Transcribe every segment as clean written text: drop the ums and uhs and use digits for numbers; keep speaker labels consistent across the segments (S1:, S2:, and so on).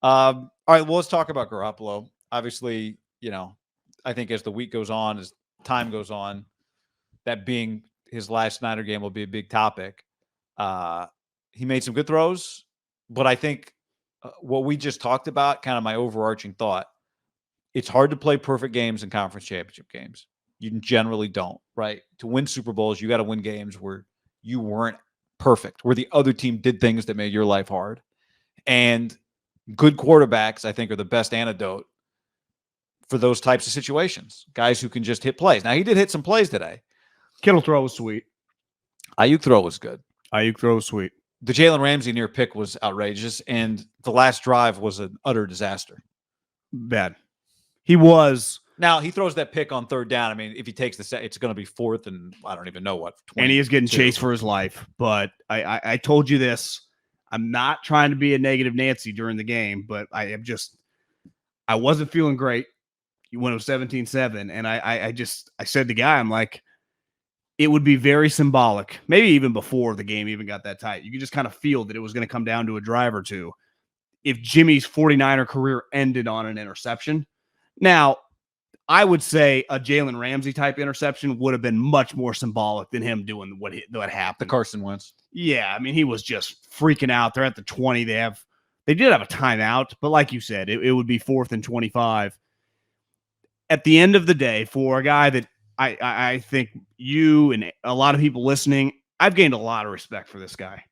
S1: All right, well, let's talk about Garoppolo. Obviously, I think as the week goes on, as time goes on, that being his last Niner game will be a big topic. He made some good throws, but I think what we just talked about, kind of my overarching thought, it's hard to play perfect games in conference championship games. You generally don't, right? To win Super Bowls, you got to win games where you weren't perfect, where the other team did things that made your life hard. And good quarterbacks, I think, are the best antidote for those types of situations. Guys who can just hit plays. Now, he did hit some plays today.
S2: Kittle throw was sweet.
S1: Ayuk throw was good.
S2: Ayuk throw was sweet.
S1: The Jalen Ramsey near pick was outrageous, and the last drive was an utter disaster.
S2: Bad. He was.
S1: Now, he throws that pick on third down. I mean, if he takes the set, it's going to be fourth and I don't even know what. 22.
S2: And he is getting chased for his life. But I told you this. I'm not trying to be a negative Nancy during the game, but I wasn't feeling great when it was 17-7. And I said to the guy, I'm like, it would be very symbolic, maybe even before the game even got that tight. You could just kind of feel that it was going to come down to a drive or two if Jimmy's 49er career ended on an interception. Now, I would say a Jalen Ramsey type interception would have been much more symbolic than him doing what happened.
S1: The Carson Wentz.
S2: Yeah, I mean, he was just freaking out. They're at the 20. They did have a timeout, but like you said, it would be 4th and 25. At the end of the day, for a guy that I think you and a lot of people listening, I've gained a lot of respect for this guy.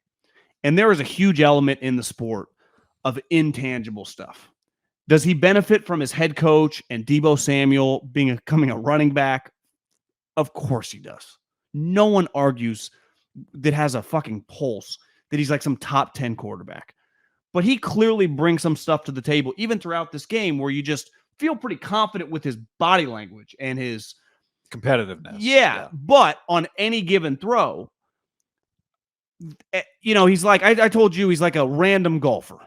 S2: And there is a huge element in the sport of intangible stuff. Does he benefit from his head coach and Deebo Samuel becoming a running back? Of course he does. No one argues that has a fucking pulse that he's like some top 10 quarterback. But he clearly brings some stuff to the table, even throughout this game, where you just feel pretty confident with his body language and his
S1: competitiveness.
S2: Yeah. But on any given throw, he's like, I told you, he's like a random golfer.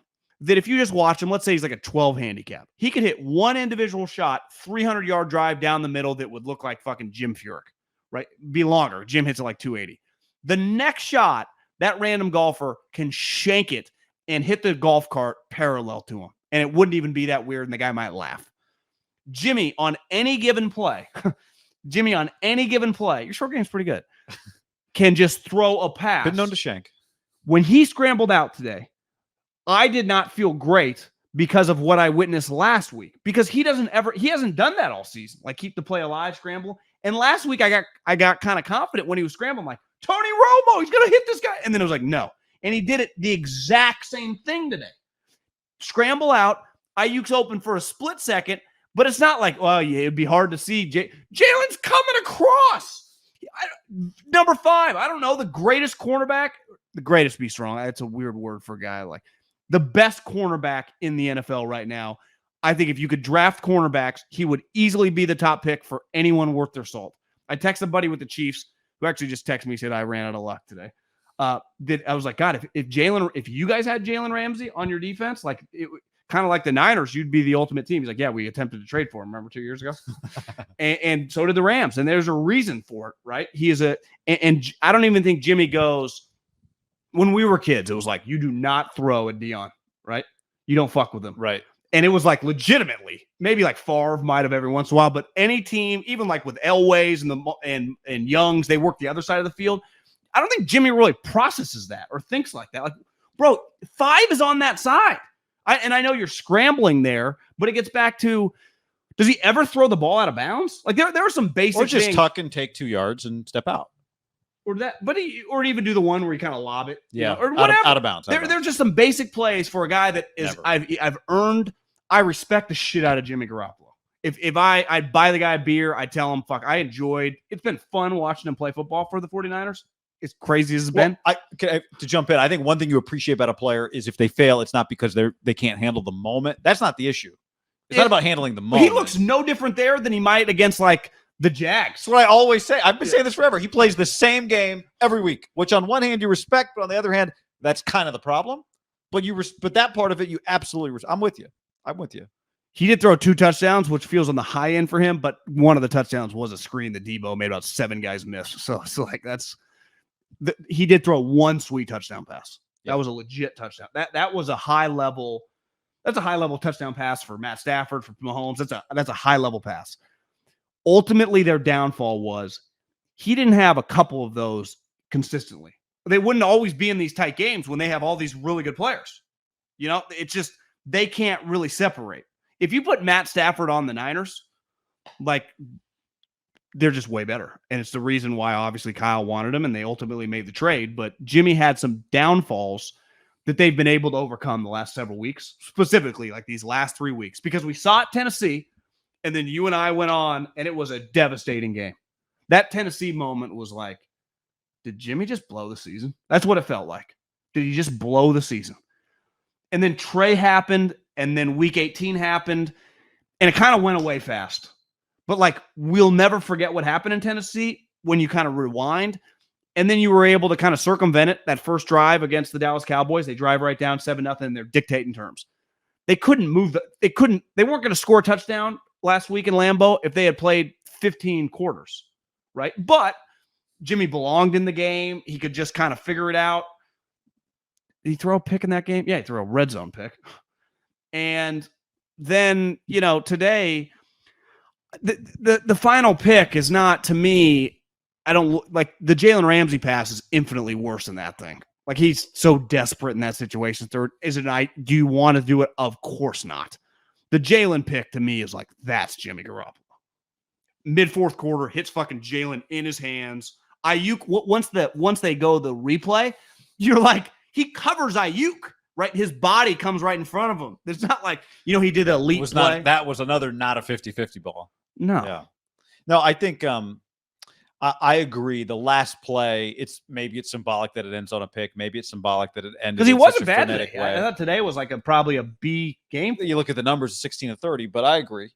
S2: That if you just watch him, let's say he's like a 12 handicap, he could hit one individual shot, 300-yard drive down the middle that would look like fucking Jim Furyk, right? Be longer. Jim hits it like 280. The next shot, that random golfer can shank it and hit the golf cart parallel to him. And it wouldn't even be that weird, and the guy might laugh. Jimmy, on any given play, your short game's pretty good, can just throw a pass.
S1: Been known to shank.
S2: When he scrambled out today, I did not feel great because of what I witnessed last week, because he hasn't done that all season. Like keep the play alive, scramble. And last week I got kind of confident when he was scrambling, like Tony Romo, he's going to hit this guy. And then it was like, no. And he did it the exact same thing today. Scramble out. Ayuk's open for a split second, but it's not like, well, yeah, it'd be hard to see. Jalen's coming across. Number 5, I don't know, the greatest cornerback. The greatest be strong. That's a weird word for a guy like the best cornerback in the NFL right now. I think if you could draft cornerbacks, he would easily be the top pick for anyone worth their salt. I texted a buddy with the Chiefs who actually just texted me, said I ran out of luck today. I was like, God, if you guys had Jalen Ramsey on your defense, like it kind of like the Niners, you'd be the ultimate team. He's like, yeah, we attempted to trade for him. Remember 2 years ago? and so did the Rams. And there's a reason for it, right? He is and I don't even think Jimmy goes, when we were kids, it was like, you do not throw at Dion, right? You don't fuck with him.
S1: Right.
S2: And it was like legitimately, maybe like Favre might have every once in a while, but any team, even like with Elways and Youngs, they work the other side of the field. I don't think Jimmy really processes that or thinks like that. Like, bro, 5 is on that side. I know you're scrambling there, but it gets back to, does he ever throw the ball out of bounds? Like there are some basic
S1: or just
S2: things.
S1: Tuck and take 2 yards and step out.
S2: Or even do the one where you kind of lob it, or whatever.
S1: Out of bounds.
S2: There's just some basic plays for a guy that is I've earned. I respect the shit out of Jimmy Garoppolo. If I'd buy the guy a beer, I'd tell him, fuck, I enjoyed. It's been fun watching him play football for the 49ers. As crazy as it's been.
S1: To jump in, I think one thing you appreciate about a player is if they fail, it's not because they can't handle the moment. That's not the issue. It's not about handling the moment.
S2: He looks no different there than he might against like the Jags.
S1: That's what I always say. I've been saying this forever. He plays the same game every week, which on one hand you respect, but on the other hand, that's kind of the problem. But that part of it, you absolutely. I'm with you.
S2: He did throw 2 touchdowns, which feels on the high end for him. But one of the touchdowns was a screen that Deebo made about 7 guys miss. So like he did throw 1 sweet touchdown pass. That was a legit touchdown. That was a high level. That's a high-level touchdown pass for Matt Stafford, for Mahomes. That's a high-level pass. Ultimately, their downfall was he didn't have a couple of those consistently. They wouldn't always be in these tight games when they have all these really good players. It's just they can't really separate. If you put Matt Stafford on the Niners, like, they're just way better. And it's the reason why, obviously, Kyle wanted him, and they ultimately made the trade. But Jimmy had some downfalls that they've been able to overcome the last several weeks, specifically like these last 3 weeks, because we saw it Tennessee, and then you and I went on, and it was a devastating game. That Tennessee moment was like, did Jimmy just blow the season? That's what it felt like. Did he just blow the season? And then Trey happened, and then week 18 happened, and it kind of went away fast. But, like, we'll never forget what happened in Tennessee when you kind of rewind. And then you were able to kind of circumvent it. That first drive against the Dallas Cowboys, they drive right down 7-0, and they're dictating terms. They couldn't move. They weren't going to score a touchdown last week in Lambeau if they had played 15 quarters, right? But Jimmy belonged in the game. He could just kind of figure it out. Did he throw a pick in that game? Yeah, he threw a red zone pick. And then, today, the final pick is not, to me, I don't like the Jalen Ramsey pass is infinitely worse than that thing. Like, he's so desperate in that situation. Third, do you want to do it? Of course not. The Jalen pick to me is like, that's Jimmy Garoppolo. Mid fourth quarter, hits fucking Jalen in his hands. Ayuk, once they go the replay, you're like, he covers Ayuk, right? His body comes right in front of him. It's not like, he did an elite play.
S1: That was another not a 50-50 ball.
S2: No.
S1: Yeah. No, I think I agree. The last play, maybe it's symbolic that it ends on a pick. Maybe it's symbolic that it ended.
S2: Because he wasn't bad today. I thought today was like probably a B game.
S1: You look at the numbers, 16-30, but I agree.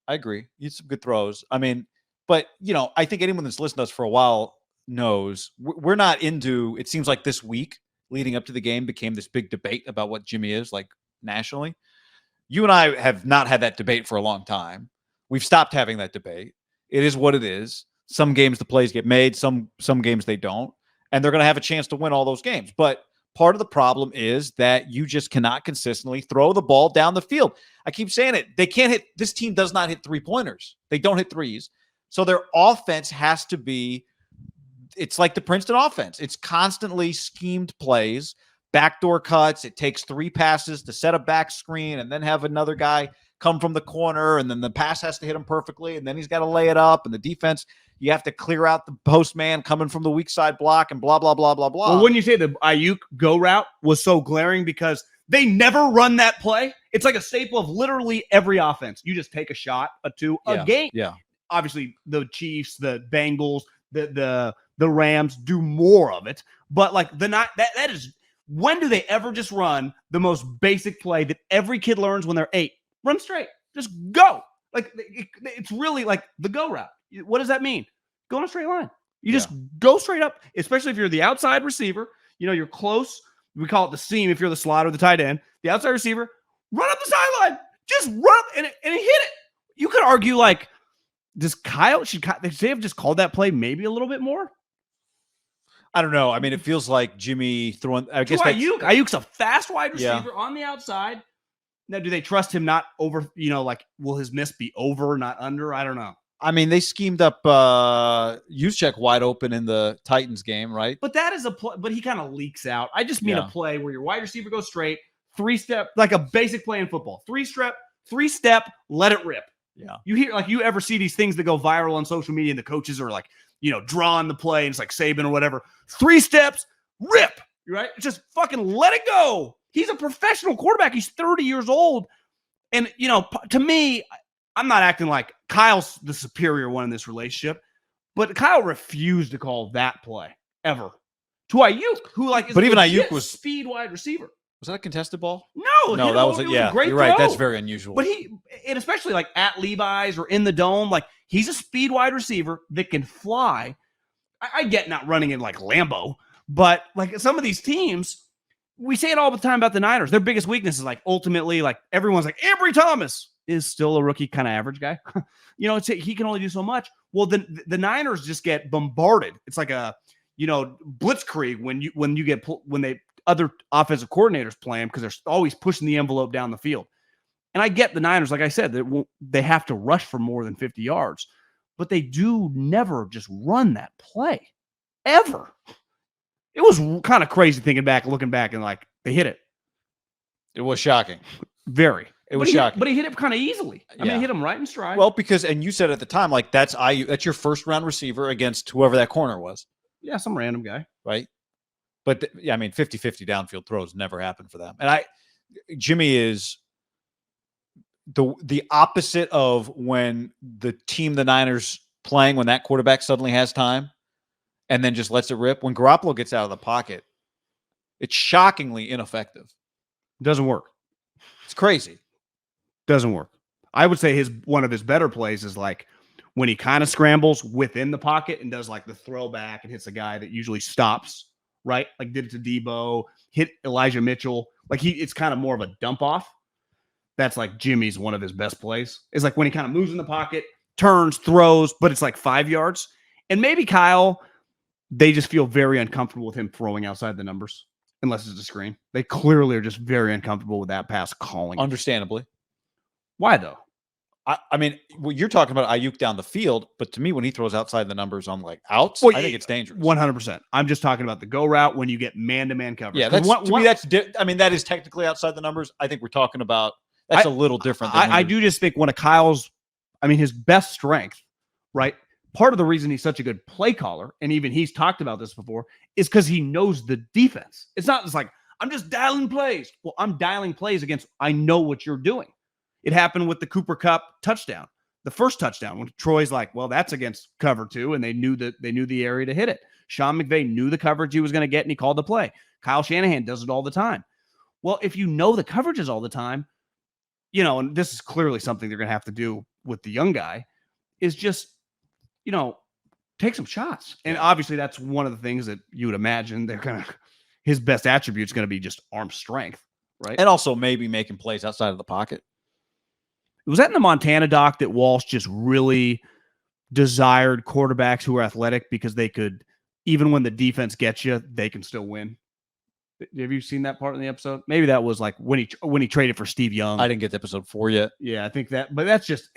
S1: He had some good throws. I mean, but I think anyone that's listened to us for a while knows we're not into. It seems like this week leading up to the game became this big debate about what Jimmy is like nationally. You and I have not had that debate for a long time. We've stopped having that debate. It is what it is. Some games the plays get made, some games they don't, and they're going to have a chance to win all those games. But part of the problem is that you just cannot consistently throw the ball down the field. I keep saying it. They can't hit. This team does not hit three-pointers. They don't hit threes. So their offense has to be, it's like the Princeton offense. It's constantly schemed plays, backdoor cuts. It takes 3 passes to set a back screen and then have another guy come from the corner, and then the pass has to hit him perfectly, and then he's got to lay it up, and the defense, you have to clear out the post man coming from the weak side block, and blah, blah, blah, blah, blah.
S2: Well, wouldn't you say the Ayuk go route was so glaring because they never run that play? It's like a staple of literally every offense. You just take a shot to a game.
S1: Yeah.
S2: Obviously, the Chiefs, the Bengals, the Rams do more of it, but like that is, when do they ever just run the most basic play that every kid learns when they're 8? Run straight. Just go. Like, it's really like the go route. What does that mean? Go on a straight line. You just go straight up, especially if you're the outside receiver. You're close. We call it the seam if you're the slot or the tight end. The outside receiver, run up the sideline. Just run up and hit it. You could argue, like, should they have just called that play maybe a little bit more?
S1: I don't know. I mean, it feels like Jimmy throwing. I guess
S2: Ayuk's a fast wide receiver on the outside. Now, do they trust him not over, like, will his miss be over, not under? I don't know.
S1: I mean, they schemed up Juszczyk wide open in the Titans game, right?
S2: But that is a play, but he kind of leaks out. I just mean a play where your wide receiver goes straight, 3-step, like a basic play in football. 3-step, let it rip.
S1: Yeah.
S2: You hear, like, you ever see these things that go viral on social media and the coaches are like, drawing the play, and it's like Saban or whatever. 3 steps, rip. Right? Just fucking let it go. He's a professional quarterback. He's 30 years old. And, to me, I'm not acting like Kyle's the superior one in this relationship, but Kyle refused to call that play ever to Ayuk, who, like, is,
S1: but even Ayuk was
S2: speed wide receiver.
S1: Was that a contested ball?
S2: No,
S1: that was it. Yeah,
S2: great
S1: you're right.
S2: throw.
S1: That's very unusual.
S2: But and especially like at Levi's or in the dome, like, he's a speed wide receiver that can fly. I get not running in like Lambeau, but like some of these teams, we say it all the time about the Niners. Their biggest weakness is, like, ultimately, like, everyone's like, Ambry Thomas is still a rookie kind of average guy. He can only do so much. Well, the Niners just get bombarded. It's like a, blitzkrieg when other offensive coordinators play him because they're always pushing the envelope down the field. And I get the Niners, like I said, they have to rush for more than 50 yards, but they do never just run that play, ever. It was kind of crazy looking back, and like they hit it.
S1: It was shocking.
S2: Very.
S1: It was shocking.
S2: But he hit it kind of easily. I mean, he hit him right in stride.
S1: Well, and you said at the time, like that's your first round receiver against whoever that corner was.
S2: Yeah, some random guy.
S1: Right. But I mean, 50-50 downfield throws never happen for them. And Jimmy is the opposite of when the Niners playing, when that quarterback suddenly has time and then just lets it rip. When Garoppolo gets out of the pocket, it's shockingly ineffective.
S2: Doesn't work.
S1: It's crazy.
S2: Doesn't work. I would say one of his better plays is like when he kind of scrambles within the pocket and does like the throwback and hits a guy that usually stops, right? Like did it to Debo, hit Elijah Mitchell. Like it's kind of more of a dump off. That's like Jimmy's one of his best plays. It's like when he kind of moves in the pocket, turns, throws, but it's like 5 yards. And maybe Kyle, they just feel very uncomfortable with him throwing outside the numbers unless it's a screen. They clearly are just very uncomfortable with that pass calling.
S1: Understandably.
S2: Why though?
S1: I mean, well, you're talking about Ayuk down the field, but to me, when he throws outside the numbers on like outs, I think it's dangerous.
S2: 100%. I'm just talking about the go route when you get man-to-man coverage.
S1: Yeah, that is technically outside the numbers. I think we're talking about a little different.
S2: I do just think one of Kyle's, his best strength, right? Part of the reason he's such a good play caller, and even he's talked about this before, is because he knows the defense. It's not just like, I'm just dialing plays. Well, I'm dialing plays against, I know what you're doing. It happened with the Cooper Kupp touchdown, the first touchdown, when Troy's like, well, that's against cover 2, and they knew the area to hit it. Sean McVay knew the coverage he was going to get, and he called the play. Kyle Shanahan does it all the time. Well, if you know the coverages all the time, and this is clearly something they're going to have to do with the young guy, is just, take some shots. And obviously that's one of the things that you would imagine his best attribute is going to be just arm strength, right?
S1: And also maybe making plays outside of the pocket.
S2: Was that in the Montana doc that Walsh just really desired quarterbacks who are athletic because they could, even when the defense gets you, they can still win? Have you seen that part in the episode? Maybe that was like when he traded for Steve Young.
S1: I didn't get to episode 4 yet.
S2: Yeah, I think that, but that's just,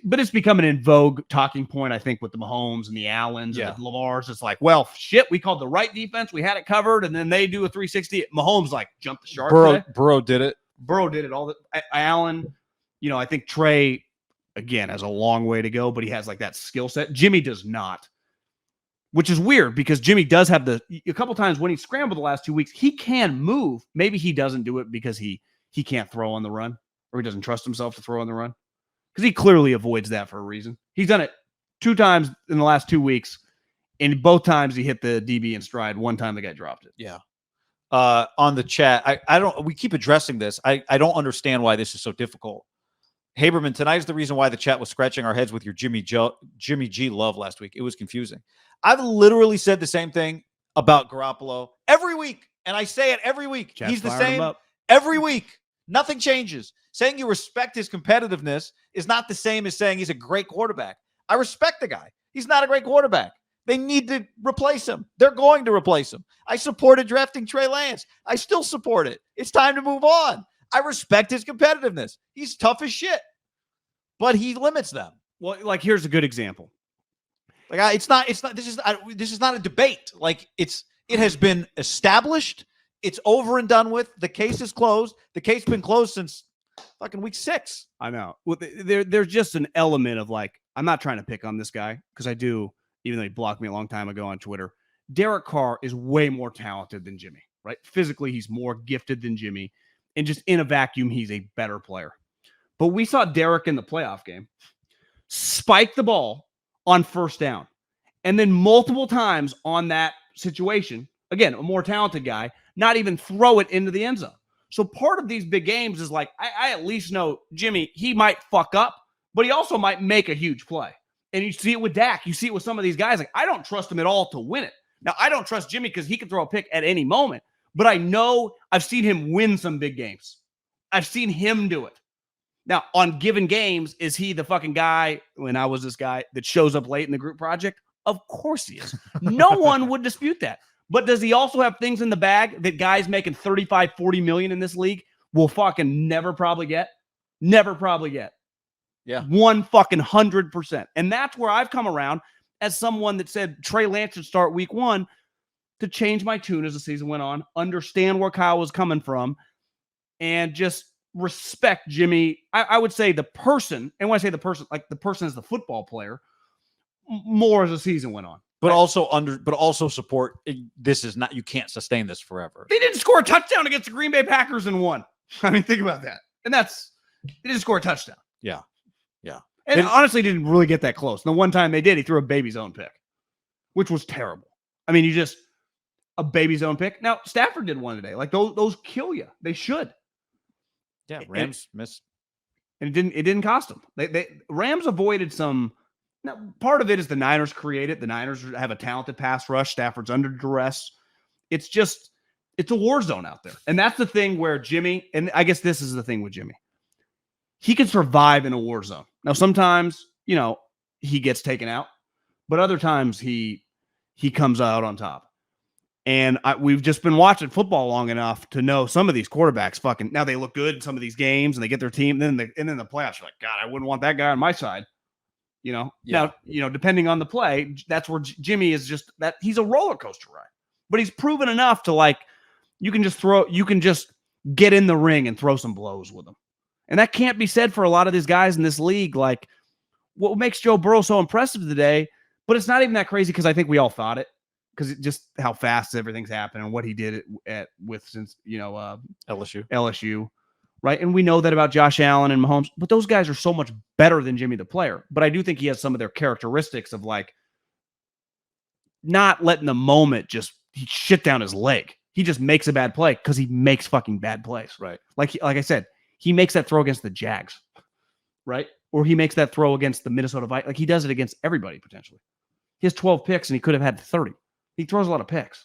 S2: but it's becoming in vogue talking point, I think, with the Mahomes and the Allens and the Lamars. It's like, well, shit, we called the right defense. We had it covered. And then they do a 360. Mahomes like jumped the shark.
S1: Burrow did it.
S2: Burrow did it. Allen, I think Trey, again, has a long way to go, but he has like that skill set. Jimmy does not. Which is weird because Jimmy does have a couple times when he scrambled the last 2 weeks, he can move. Maybe he doesn't do it because he can't throw on the run, or he doesn't trust himself to throw on the run, because he clearly avoids that for a reason. He's done it 2 times in the last 2 weeks, and both times he hit the DB in stride. One time the guy dropped it.
S1: Yeah. On the chat, we keep addressing this. I don't understand why this is so difficult. Haberman, tonight is the reason why the chat was scratching our heads with your Jimmy G love last week. It was confusing. I've literally said the same thing about Garoppolo every week, and I say it every week. He's the same every week. Nothing changes. Saying you respect his competitiveness is not the same as saying he's a great quarterback. I respect the guy. He's not a great quarterback. They need to replace him. They're going to replace him. I supported drafting Trey Lance. I still support it. It's time to move on. I respect his competitiveness. He's tough as shit, but he limits them.
S2: Well, like here's a good example.
S1: Like this is not a debate. Like it has been established. It's over and done with. The case is closed. The case has been closed since fucking week 6.
S2: I know. Well, there's just an element of like, I'm not trying to pick on this guy because I do, even though he blocked me a long time ago on Twitter. Derek Carr is way more talented than Jimmy, right? Physically, he's more gifted than Jimmy. And just in a vacuum, he's a better player. But we saw Derek in the playoff game spike the ball on first down. And then multiple times on that situation, again, a more talented guy, not even throw it into the end zone. So part of these big games is like, I at least know Jimmy, he might fuck up, but he also might make a huge play. And you see it with Dak. You see it with some of these guys. Like, I don't trust him at all to win it. Now, I don't trust Jimmy because he can throw a pick at any moment. But I know I've seen him win some big games. I've seen him do it. Now, on given games, is he the fucking guy, when I was this guy, that shows up late in the group project? Of course he is. No one would dispute that. But does he also have things in the bag that guys making 35, 40 million in this league will fucking never probably get? Never probably get.
S1: Yeah.
S2: 100%. And that's where I've come around as someone that said Trey Lance should start week 1 to change my tune as the season went on, understand where Kyle was coming from, and just respect Jimmy. I would say the person, and when I say the person, like the person as the football player, more as the season went on.
S1: But also support. This is not. You can't sustain this forever.
S2: They didn't score a touchdown against the Green Bay Packers and won. I mean, think about that. And they didn't score a touchdown.
S1: Yeah.
S2: And honestly, didn't really get that close. The one time they did, he threw a baby's own pick, which was terrible. I mean, a baby's own pick. Now, Stafford did one today. Like those kill you. They should.
S1: Yeah, Rams missed.
S2: And it didn't cost them. Rams avoided some. Now, part of it is the Niners created. The Niners have a talented pass rush. Stafford's under duress. It's a war zone out there. And that's the thing where Jimmy, and I guess this is the thing with Jimmy. He can survive in a war zone. Now, sometimes, he gets taken out, but other times he comes out on top. And we've just been watching football long enough to know some of these quarterbacks now they look good in some of these games and they get their team. And then the playoffs, you're like, God, I wouldn't want that guy on my side.
S1: Yeah.
S2: Now, depending on the play, that's where Jimmy is just that he's a roller coaster ride, but he's proven enough to you can just get in the ring and throw some blows with him. And that can't be said for a lot of these guys in this league. Like what makes Joe Burrow so impressive today, but it's not even that crazy because I think we all thought it because just how fast everything's happened and what he did since LSU. Right. And we know that about Josh Allen and Mahomes, but those guys are so much better than Jimmy the player. But I do think he has some of their characteristics of not letting the moment he shit down his leg. He just makes a bad play because he makes fucking bad plays.
S1: Right.
S2: Like I said, he makes that throw against the Jags. Right. Or he makes that throw against the Minnesota Vikings. Like he does it against everybody potentially. He has 12 picks and he could have had 30. He throws a lot of picks.